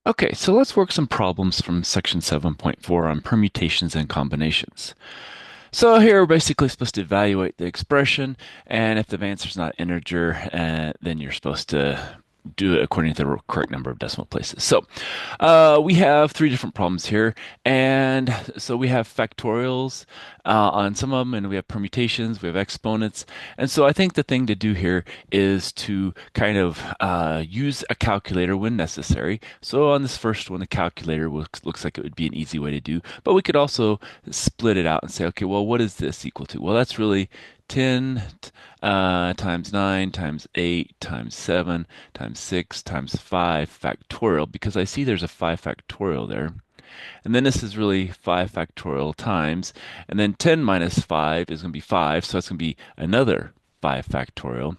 Okay, so let's work some problems from section 7.4 on permutations and combinations. So here we're basically supposed to evaluate the expression, and if the answer is not integer, then you're supposed to do it according to the correct number of decimal places. So we have three different problems here, and so we have factorials on some of them, and we have permutations, we have exponents, and so I think the thing to do here is to kind of use a calculator when necessary. So on this first one, the calculator looks like it would be an easy way to do, but we could also split it out and say, okay, well, what is this equal to? Well, that's really 10 times 9 times 8 times 7 times 6 times 5 factorial, because I see there's a 5 factorial there. And then this is really 5 factorial times, and then 10 minus 5 is going to be 5, so that's going to be another 5 factorial.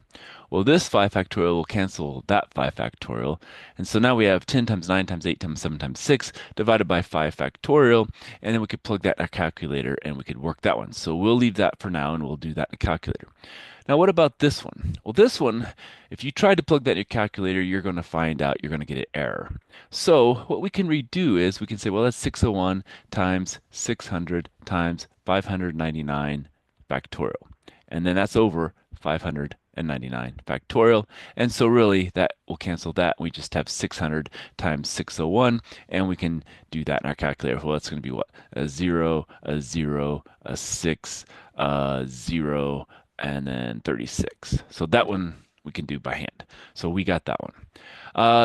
Well, this 5 factorial will cancel that 5 factorial. And so now we have 10 times 9 times 8 times 7 times 6 divided by 5 factorial. And then we could plug that in our calculator and we could work that one. So we'll leave that for now and we'll do that in the calculator. Now, what about this one? Well, this one, if you try to plug that in your calculator, you're going to find out you're going to get an error. So what we can redo is we can say, well, that's 601 times 600 times 599 factorial. And then that's over 599 factorial. And so really that will cancel that. We just have 600 times 601, and we can do that in our calculator. Well, that's going to be what? A 0, a 0, a 6, a 0, and then 36. So that one we can do by hand. So we got that one.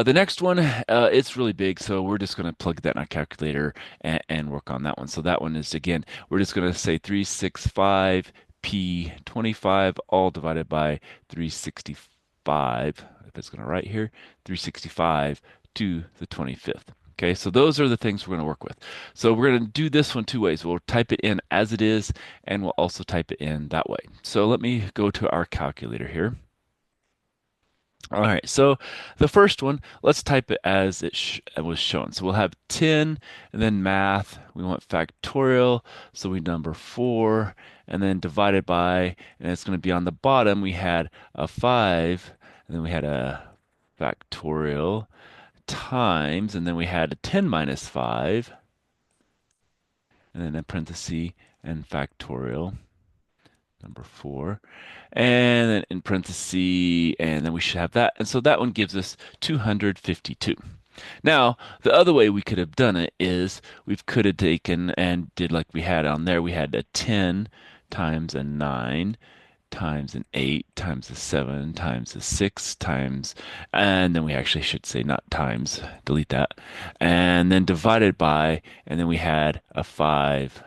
The next one, it's really big, so we're just going to plug that in our calculator and work on that one. So that one is, again, we're just going to say 365 P25 all divided by 365. If it's going to write here, 365 to the 25th. Okay, so those are the things we're going to work with. So we're going to do this one two ways. We'll type it in as it is, and we'll also type it in that way. So let me go to our calculator here. All right, so the first one, let's type it as it was shown. So we'll have 10, and then math. We want factorial, so we number 4, and then divided by, and it's going to be on the bottom. We had a 5, and then we had a factorial times, and then we had a 10 minus 5, and then a parenthesis and factorial number 4, and then in parentheses, and then we should have that. And so that one gives us 252. Now, the other way we could have done it is we could have taken and did like we had on there. We had a 10 times a 9 times an 8 times a 7 times a 6 times, and then we actually should say not times, delete that, and then divided by, and then we had a 5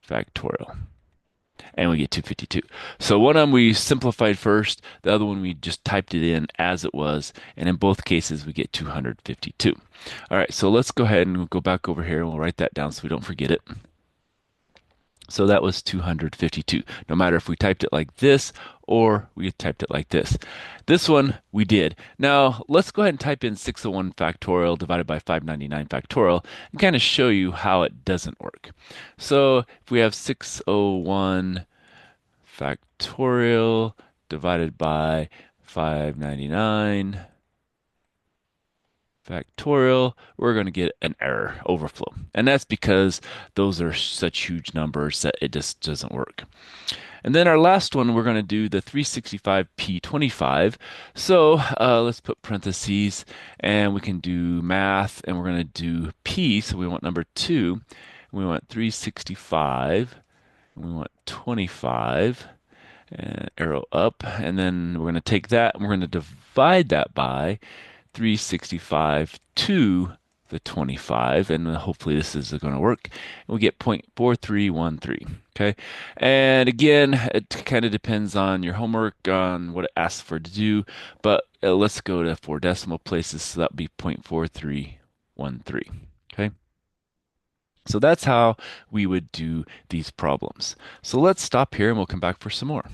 factorial, and we get 252. So one of them we simplified first, the other one we just typed it in as it was, and in both cases we get 252. All right, so let's go ahead and go back over here and we'll write that down so we don't forget it. So that was 252, no matter if we typed it like this or we typed it like this. This one we did. Now let's go ahead and type in 601 factorial divided by 599 factorial and kind of show you how it doesn't work. So if we have 601 factorial divided by 599 factorial, we're going to get an error overflow. And that's because those are such huge numbers that it just doesn't work. And then our last one, we're going to do the 365p25. So let's put parentheses and we can do math and we're going to do p. So we want number 2. We want 365. And we want 25. And arrow up. And then we're going to take that and we're going to divide that by 365 to the 25, and hopefully this is going to work. And we get 0.4313. Okay, and again, it kind of depends on your homework on what it asks for to do, but let's go to 4 decimal places, so that would be 0.4313. Okay, so that's how we would do these problems. So let's stop here and we'll come back for some more.